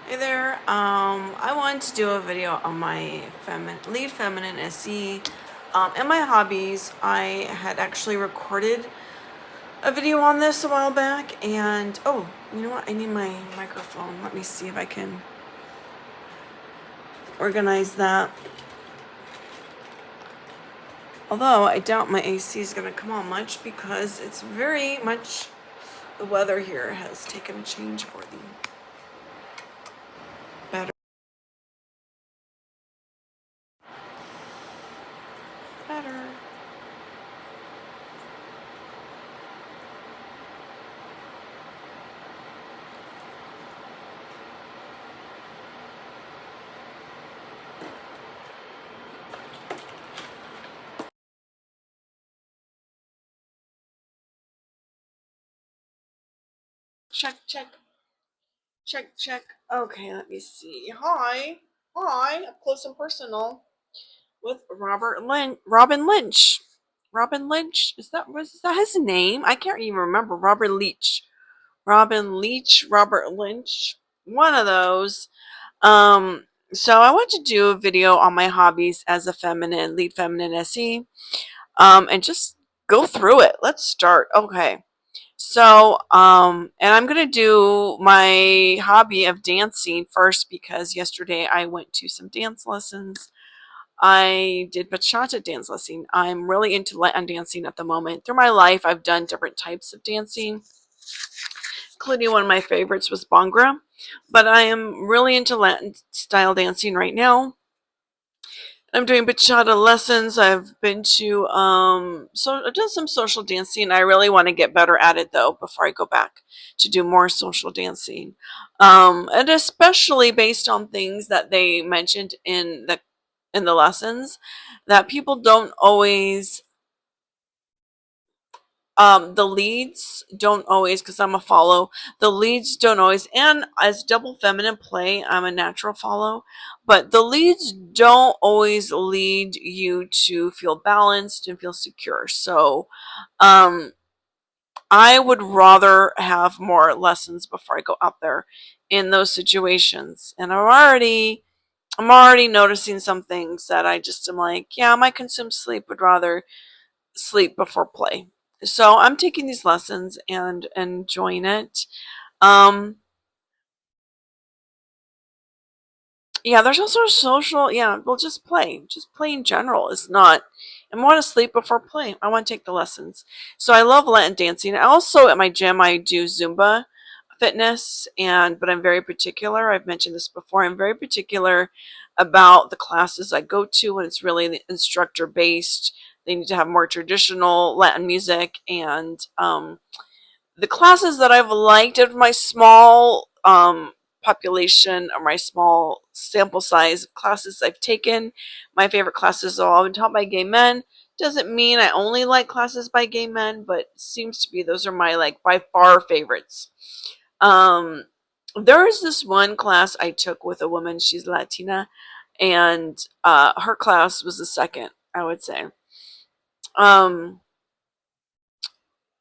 Hey there, I wanted to do a video on my lead feminine SE and my hobbies. I had actually recorded a video on this a while back, and oh, you know what? I need my microphone. Let me see if I can organize that. Although I doubt my AC is going to come on much because it's very much, the weather here has taken a change for the better. Better. Check, check. Check, check. Okay, let me see. Hi. Hi, up close and personal with Robin Lynch. Robin Lynch? Was that his name? I can't even remember. Robert Leach. Robin Leach, Robert Lynch. One of those. So I want to do a video on my hobbies as a lead feminine SE. And just go through it. Let's start. Okay. So, and I'm going to do my hobby of dancing first because yesterday I went to some dance lessons. I did bachata dance lesson. I'm really into Latin dancing at the moment. Through my life, I've done different types of dancing, including one of my favorites was Bhangra. But I am really into Latin style dancing right now. I'm doing bachata lessons. I've been to so I've done some social dancing. I really want to get better at it though before I go back to do more social dancing. And especially based on things that they mentioned in the lessons that people don't always the leads don't always, because I'm a follow, the leads don't always, and as double feminine play, I'm a natural follow, but the leads don't always lead you to feel balanced and feel secure. So um I would rather have more lessons before I go out there in those situations. And I'm already noticing some things that I just am like, yeah, my consumed sleep would rather sleep before play. So I'm taking these lessons and enjoying it. Um, yeah, there's also social. Yeah, well, just play. Just play in general is not. I want to sleep before play. I want to take the lessons. So I love Latin dancing. I also at my gym I do Zumba fitness, and but I'm very particular. I've mentioned this before. I'm very particular about the classes I go to when it's really instructor based. They need to have more traditional Latin music, and the classes that I've liked of my small population or my small sample size of classes I've taken, my favorite classes have all been taught by gay men. Doesn't mean I only like classes by gay men, but seems to be those are my like by far favorites. Um, there is this one class I took with a woman. She's Latina, and her class was the second, I would say. Um,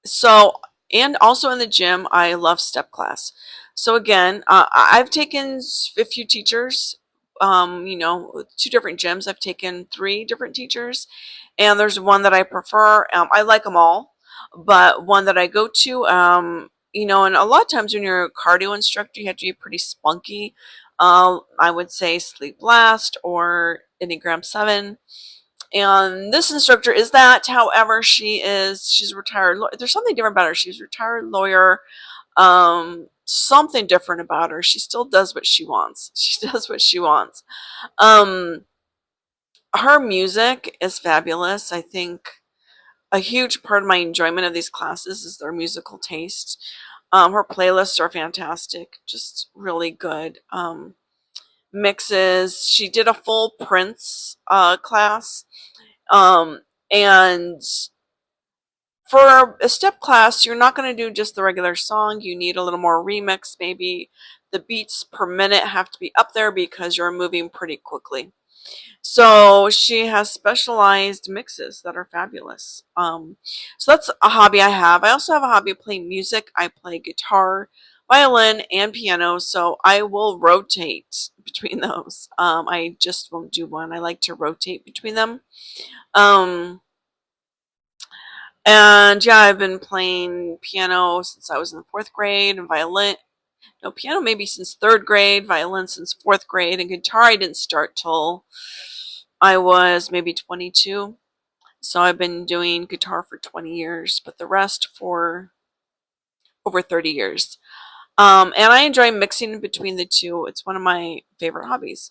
So, and also in the gym, I love step class. So again, I've taken a few teachers. Two different gyms. I've taken three different teachers, and there's one that I prefer. I like them all, but one that I go to, and a lot of times when you're a cardio instructor, you have to be pretty spunky. I would say Sleep Blast or Enneagram 7, and this instructor is that. However, she's a retired. There's something different about her. She's a retired lawyer. Something different about her. She still does what she wants. She does what she wants. Um, her music is fabulous. I think a huge part of my enjoyment of these classes is their musical taste. Her playlists are fantastic. Just really good. Mixes. She did a full Prince class. Um, and for a step class, you're not going to do just the regular song. You need a little more remix. Maybe the beats per minute have to be up there because you're moving pretty quickly. So she has specialized mixes that are fabulous. So that's a hobby I have. I also have a hobby of playing music. I play guitar. violin and piano, so I will rotate between those. I just won't do one. I like to rotate between them. Um, and yeah, I've been playing piano since I was in the fourth grade, and violin. No, piano maybe since third grade, violin since fourth grade, and guitar I didn't start till I was maybe 22. So I've been doing guitar for 20 years, but the rest for over 30 years. And I enjoy mixing between the two. It's one of my favorite hobbies.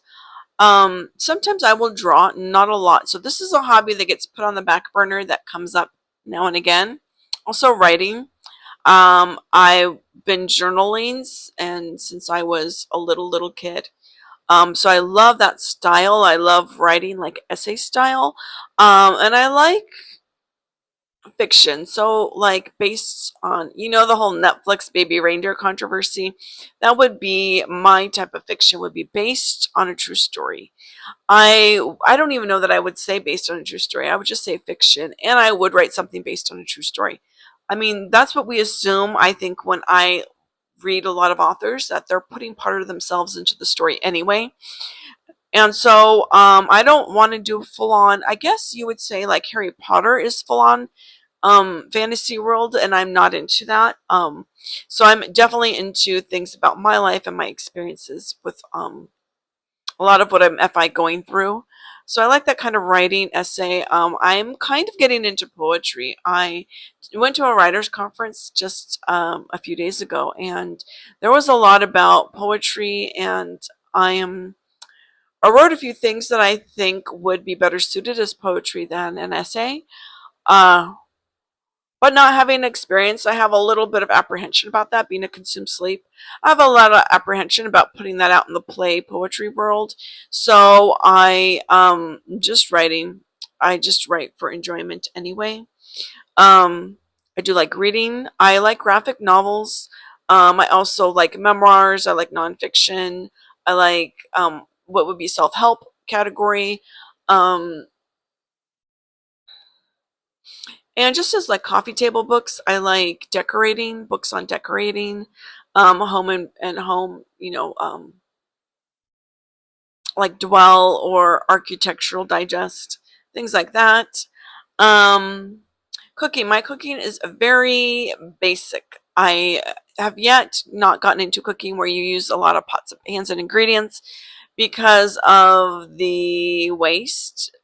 Sometimes I will draw, not a lot. So this is a hobby that gets put on the back burner that comes up now and again. Also writing. I've been journaling and since I was a little kid. So I love that style. I love writing like essay style. And I like fiction. So like based on, the whole Netflix baby reindeer controversy, that would be my type of fiction would be based on a true story. I don't even know that I would say based on a true story. I would just say fiction, and I would write something based on a true story. I mean, that's what we assume. I think when I read a lot of authors that they're putting part of themselves into the story anyway. And so I don't want to do full on, I guess you would say like Harry Potter is full on fantasy world, and I'm not into that. So I'm definitely into things about my life and my experiences with a lot of what I'm FI going through. So I like that kind of writing essay. I'm kind of getting into poetry. I went to a writers conference just a few days ago, and there was a lot about poetry, and I am I wrote a few things that I think would be better suited as poetry than an essay. Uh, but not having experience, I have a little bit of apprehension about that being a consumed sleep. I have a lot of apprehension about putting that out in the play poetry world. So I just writing. I just write for enjoyment anyway. Um, I do like reading. I like graphic novels. I also like memoirs. I like nonfiction. I like what would be self help category. Um, and just as like coffee table books, I like decorating, books on decorating, home and home, like Dwell or Architectural Digest, things like that. Um, Cooking. My cooking is very basic. I have yet not gotten into cooking where you use a lot of pots of pans and ingredients because of the waste.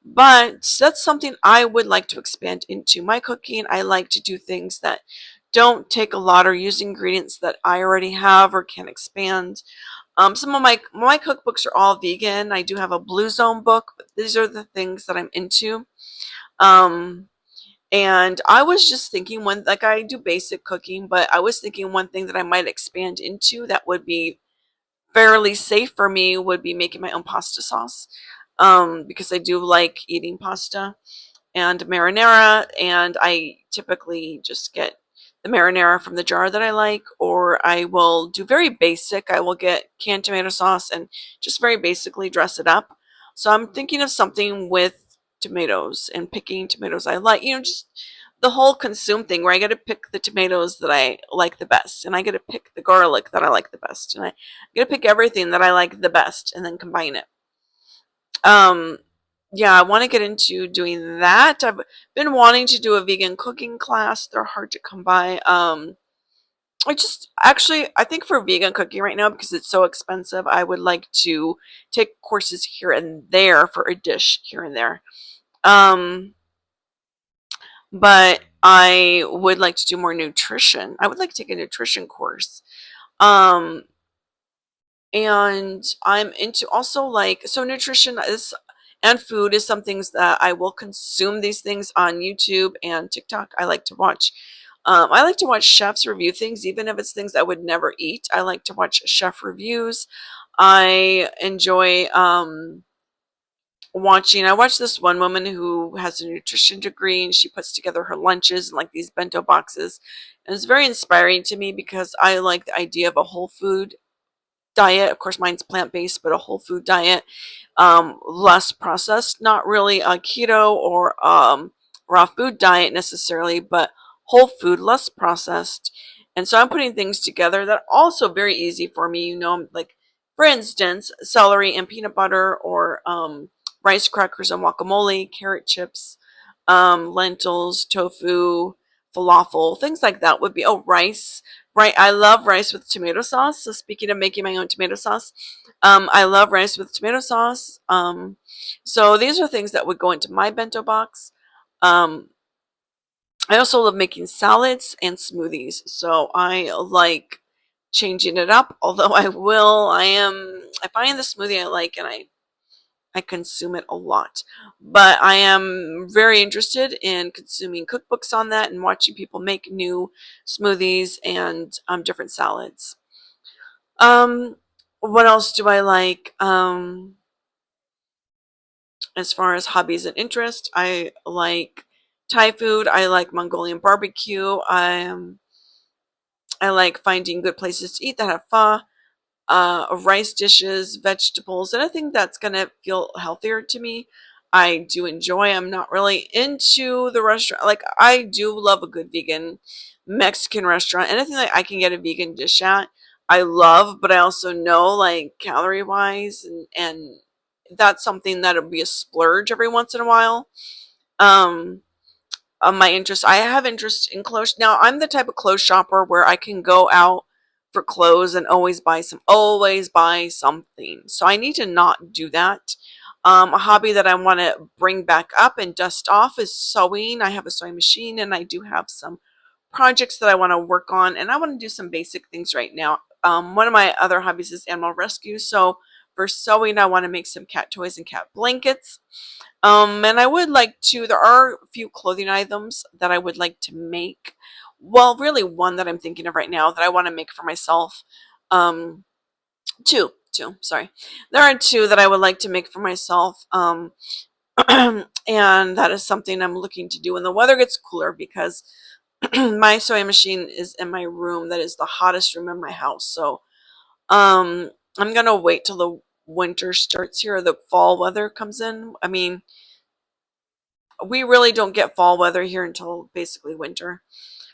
But that's something I would like to expand into. My cooking, I like to do things that don't take a lot or use ingredients that I already have or can expand. Some of my cookbooks are all vegan. I do have a Blue Zone book, but these are the things that I'm into. Um, and I was just thinking like I do basic cooking, but I was thinking one thing that I might expand into that would be fairly safe for me would be making my own pasta sauce. Because I do like eating pasta and marinara, and I typically just get the marinara from the jar that I like, or I will do very basic. I will get canned tomato sauce and just very basically dress it up. So I'm thinking of something with tomatoes and picking tomatoes I like, just the whole consume thing where I get to pick the tomatoes that I like the best, and I get to pick the garlic that I like the best, and I get to pick everything that I like the best and then combine it. Um, yeah, I want to get into doing that. I've been wanting to do a vegan cooking class. They're hard to come by. I just actually, I think for vegan cooking right now, because it's so expensive, I would like to take courses here and there for a dish here and there. Um, but I would like to do more nutrition. I would like to take a nutrition course. Um, and I'm into also like so nutrition is and food is some things that I will consume these things on YouTube and TikTok. I like to watch chefs review things, even if it's things I would never eat. I like to watch chef reviews. I enjoy watching. I watch this one woman who has a nutrition degree, and she puts together her lunches in like these bento boxes. And it's very inspiring to me because I like the idea of a whole food diet. Of course, mine's plant based, but a whole food diet, less processed. Not really a keto or raw food diet necessarily, but whole food, less processed. And so I'm putting things together that are also very easy for me. Like for instance, celery and peanut butter, or rice crackers and guacamole, carrot chips, lentils, tofu, falafel, things like that would be. Oh, rice. Right, I love rice with tomato sauce. So speaking of making my own tomato sauce, I love rice with tomato sauce. So these are things that would go into my bento box. Um, I also love making salads and smoothies. So I like changing it up. Although I find the smoothie I like, and I consume it a lot. But I am very interested in consuming cookbooks on that and watching people make new smoothies and different salads. Um, what else do I like? As far as hobbies and interest, I like Thai food. I like Mongolian barbecue. I like finding good places to eat that have pho, rice dishes, vegetables, anything that's gonna feel healthier to me. I do enjoy. I'm not really into the restaurant. Like I do love a good vegan Mexican restaurant. Anything that I can get a vegan dish at, I love. But I also know like calorie wise, and that's something that'll be a splurge every once in a while. Um, my interest. I have interest in clothes. Now, I'm the type of clothes shopper where I can go out for clothes and always buy something. So I need to not do that. A hobby that I want to bring back up and dust off is sewing. I have a sewing machine, and I do have some projects that I want to work on, and I want to do some basic things right now. One of my other hobbies is animal rescue. So for sewing, I want to make some cat toys and cat blankets. And I would like to, there are a few clothing items that I would like to make. Well, really one that I'm thinking of right now that I want to make for myself. Um, sorry. There are two that I would like to make for myself. And that is something I'm looking to do when the weather gets cooler, because my sewing machine is in my room that is the hottest room in my house. So, I'm gonna wait till the winter starts here, or the fall weather comes in. I mean, we really don't get fall weather here until basically winter.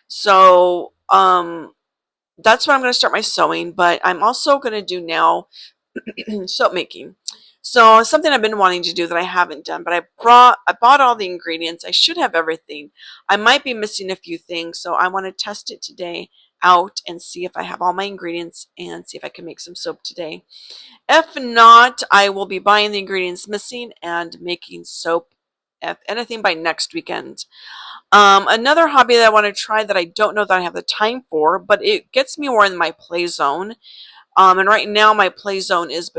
So, that's when I'm going to start my sewing, but I'm also going to do now soap making. So something I've been wanting to do that I haven't done, but I bought all the ingredients. I should have everything. I might be missing a few things, so I want to test it today out and see if I have all my ingredients and see if I can make some soap today. If not, I will be buying the ingredients missing and making soap, if anything, by next weekend. Another hobby that I want to try that I don't know that I have the time for, but it gets me more in my play zone. And right now my play zone is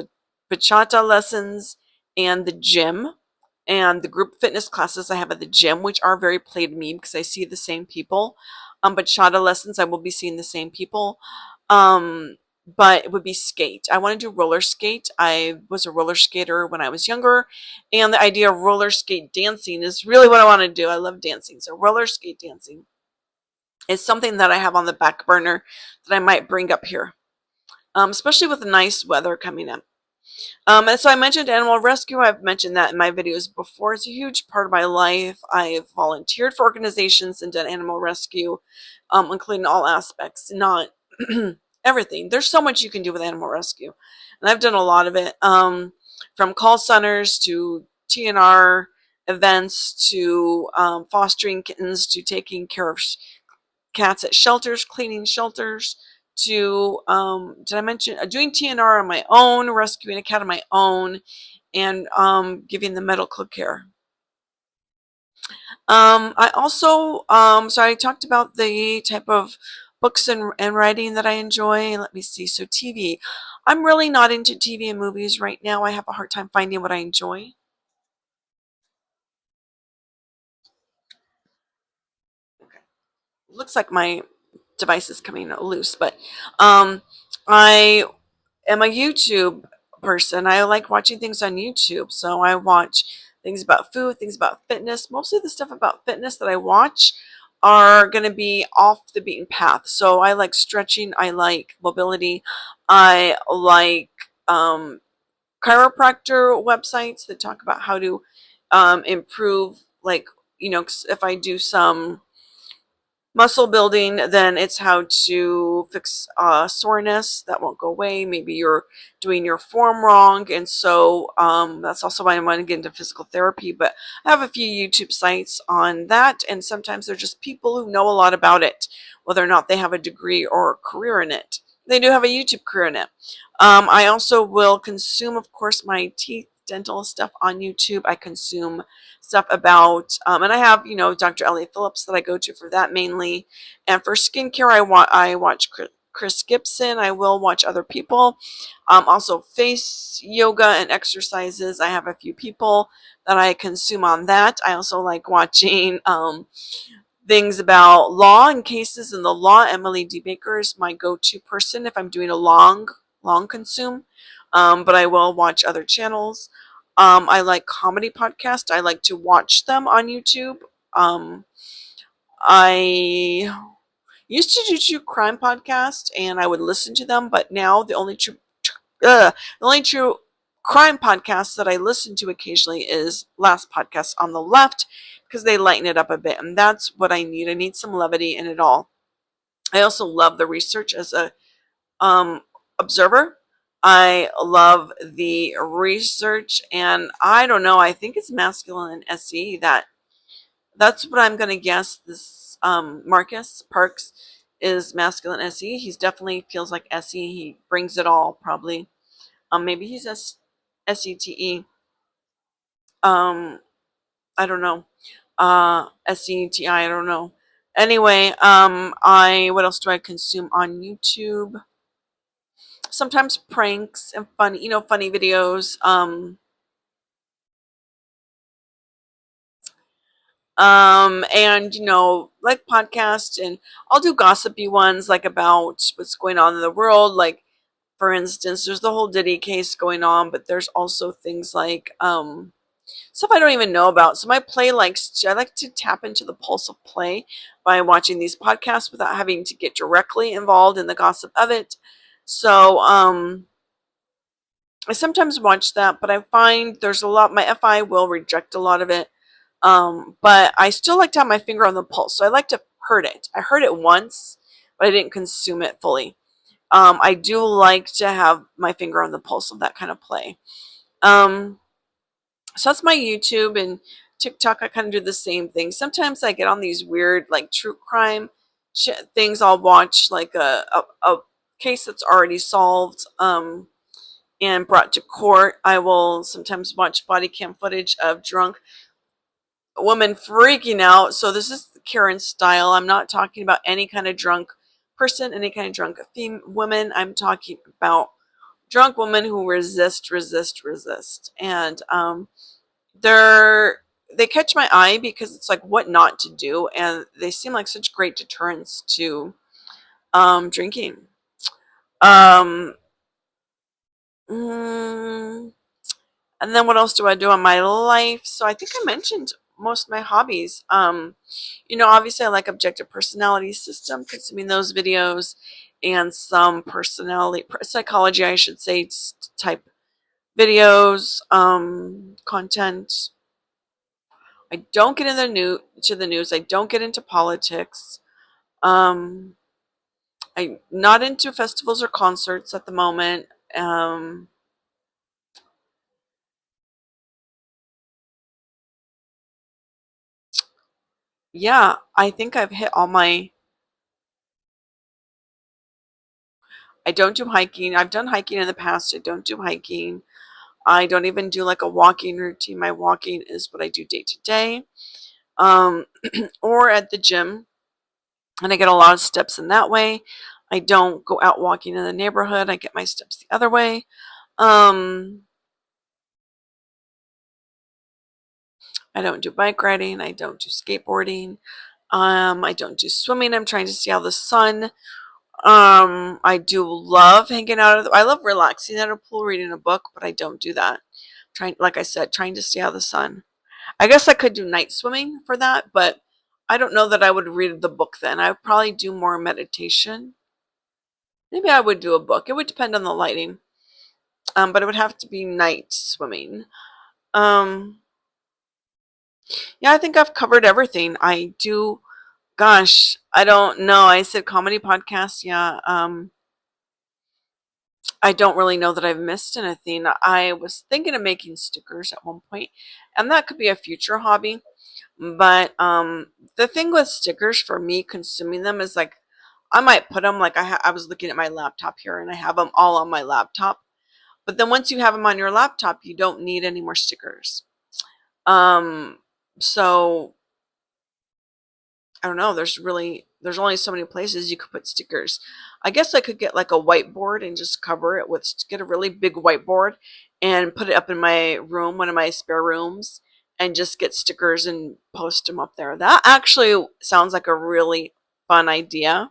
bachata lessons and the gym, and the group fitness classes I have at the gym, which are very play to me because I see the same people. Bachata lessons, I will be seeing the same people. But it would be skate. I want to do roller skate. I was a roller skater when I was younger, and the idea of roller skate dancing is really what I want to do. I love dancing, so roller skate dancing is something that I have on the back burner that I might bring up here, especially with the nice weather coming up. And so I mentioned animal rescue. I've mentioned that in my videos before. It's a huge part of my life. I've volunteered for organizations and done animal rescue, including all aspects, not everything. There's so much you can do with animal rescue, and I've done a lot of it, from call centers to TNR events to fostering kittens to taking care of cats at shelters, cleaning shelters, to did I mention doing TNR on my own, rescuing a cat on my own, and giving them medical care. I also so I talked about the type of books and writing that I enjoy. Let me see. So TV. I'm really not into TV and movies right now. I have a hard time finding what I enjoy. Okay. Looks like my device is coming loose, but um, I am a YouTube person. I like watching things on YouTube. So I watch things about food, things about fitness. Mostly the stuff about fitness that I watch are going to be off the beaten path. So I like stretching. I like mobility. I like chiropractor websites that talk about how to improve, like, if I do some muscle building, then it's how to fix soreness that won't go away. Maybe you're doing your form wrong, and so that's also why I want to get into physical therapy. But I have a few YouTube sites on that, and sometimes they're just people who know a lot about it, whether or not they have a degree or a career in it. They do have a YouTube career in it. I also will consume, of course, my teeth dental stuff on YouTube. I consume stuff about, and I have, Dr. Elliot Phillips that I go to for that mainly. And for skincare, I watch Chris Gibson. I will watch other people. Also, face yoga and exercises. I have a few people that I consume on that. I also like watching things about law and cases in the law. Emily D. Baker is my go-to person if I'm doing a long consume. But I will watch other channels. I like comedy podcasts. I like to watch them on YouTube. I used to do true crime podcasts and I would listen to them, but now the only true crime podcast that I listen to occasionally is Last Podcast on the Left because they lighten it up a bit, and that's what I need. I need some levity in it all. I also love the research as a um, observer. I love the research, and I don't know. I think it's masculine and SE. That's what I'm gonna guess. This Marcus Parks is masculine SE. He's definitely feels like SE. He brings it all, probably. Maybe he's SETE. Um, I don't know. SETI. I don't know. Anyway, I what else do I consume on YouTube? Sometimes pranks and funny, funny videos. And like podcasts, and I'll do gossipy ones like about what's going on in the world. Like, for instance, there's the whole Diddy case going on, but there's also things like stuff I don't even know about. So my play I like to tap into the pulse of play by watching these podcasts without having to get directly involved in the gossip of it. So I sometimes watch that, but I find there's a lot. My FI will reject a lot of it, but I still like to have my finger on the pulse. So I like to heard it. I heard it once, but I didn't consume it fully. I do like to have my finger on the pulse of that kind of play. Um, so that's my YouTube and TikTok. I kind of do the same thing. Sometimes I get on these weird, like true crime things. I'll watch like a case that's already solved. And brought to court. I will sometimes watch body cam footage of drunk women freaking out. So this is Karen style. I'm not talking about any kind of drunk person, any kind of drunk women. I'm talking about drunk women who resist. And they're they catch my eye because it's like what not to do, and they seem like such great deterrents to drinking. Um, mm, And then what else do I do in my life? So I think I mentioned most of my hobbies. Obviously I like objective personality system, consuming those videos, and some personality psychology, I should say, type videos, content. I don't get in the news. I don't get into politics. Um, I'm not into festivals or concerts at the moment. Um, yeah, I think I've hit all my. I don't do hiking. I've done hiking in the past. I don't do hiking. I don't even do like a walking routine. My walking is what I do day to day. Um, or at the gym, and I get a lot of steps in that way. I don't go out walking in the neighborhood. I get my steps the other way. Um, I don't do bike riding. I don't do skateboarding. I don't do swimming. I'm trying to stay out of the sun. I do love hanging out. I love relaxing at a pool, reading a book, but I don't do that. Trying, like I said, trying to stay out of the sun. I guess I could do night swimming for that, but I don't know that I would read the book then. I would probably do more meditation. Maybe I would do a book. It would depend on the lighting. But it would have to be night swimming. Um, yeah, I think I've covered everything. I do Gosh, I don't know. I said comedy podcast. Yeah. I don't really know that I've missed anything. I was thinking of making stickers at one point, and that could be a future hobby. But the thing with stickers for me consuming them is like I might put them like I was looking at my laptop here and I have them all on my laptop. But then once you have them on your laptop, you don't need any more stickers. Um, so I don't know. There's only so many places you could put stickers. I guess I could get like a whiteboard and just cover it with get a really big whiteboard and put it up in my room, one of my spare rooms, and just get stickers and post them up there. That actually sounds like a really fun idea.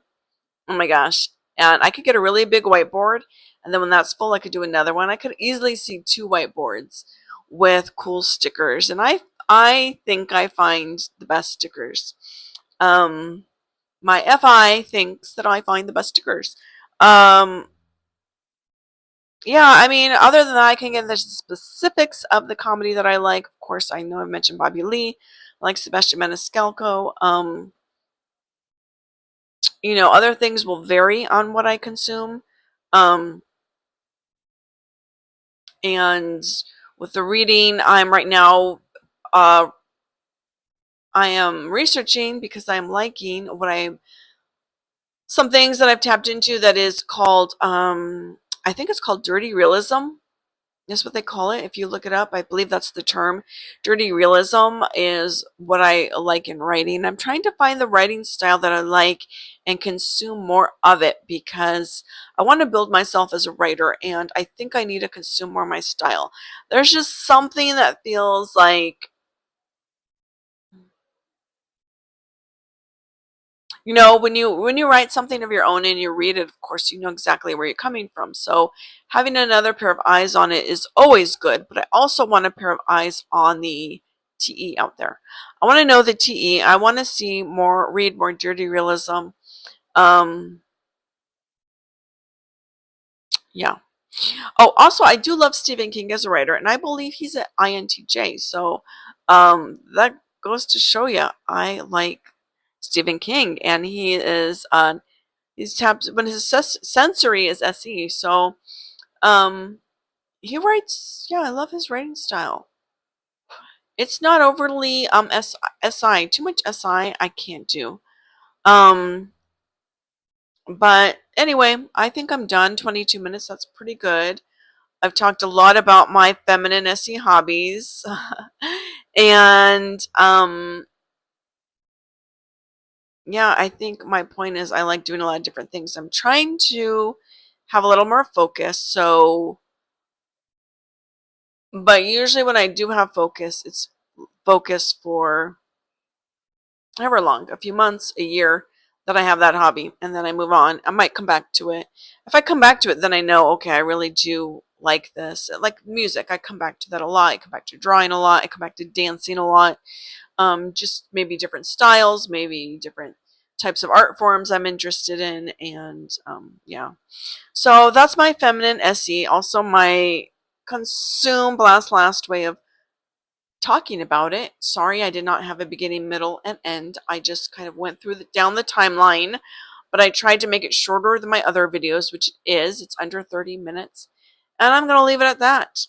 Oh my gosh. And I could get a really big whiteboard, and then when that's full, I could do another one. I could easily see two whiteboards with cool stickers, and I think I find the best stickers. Um, my FI thinks that I find the best stickers. Um, yeah, I mean, other than that, I can get the specifics of the comedy that I like. Of course, I know I mentioned Bobby Lee, I like Sebastian Maniscalco. Other things will vary on what I consume. Um, and with the reading, uh, I am researching because I'm liking some things that I've tapped into that is called, I think it's called dirty realism. That's what they call it. If you look it up, I believe that's the term. Dirty realism is what I like in writing. I'm trying to find the writing style that I like and consume more of it because I want to build myself as a writer and I think I need to consume more of my style. There's just something that feels like, when you write something of your own and you read it, of course, you know exactly where you're coming from. So having another pair of eyes on it is always good, but I also want a pair of eyes on the TE out there. I want to know the TE. I want to read more dirty realism. Um, yeah. Oh, also, I do love Stephen King as a writer, and I believe he's an INTJ. So that goes to show you I like Stephen King, and he is he's tapped when his sensory is SE. So um, he writes. Yeah, I love his writing style. It's not overly SI. Too much SI I can't do. Um, but anyway, I think I'm done. 22 minutes. That's pretty good. I've talked a lot about my feminine SE hobbies. And yeah, I think my point is I like doing a lot of different things. I'm trying to have a little more focus. But usually when I do have focus, it's focus for however long, a few months, a year that I have that hobby, and then I move on. I might come back to it. If I come back to it, then I know, okay, I really do like this. Like music, I come back to that a lot. I come back to drawing a lot. I come back to dancing a lot. Just maybe different styles, maybe different types of art forms I'm interested in, and yeah. So that's my feminine SE. Also, my consume blast last way of talking about it. Sorry, I did not have a beginning, middle, and end. I just kind of went down the timeline, but I tried to make it shorter than my other videos, which it is. It's under 30 minutes. And I'm going to leave it at that.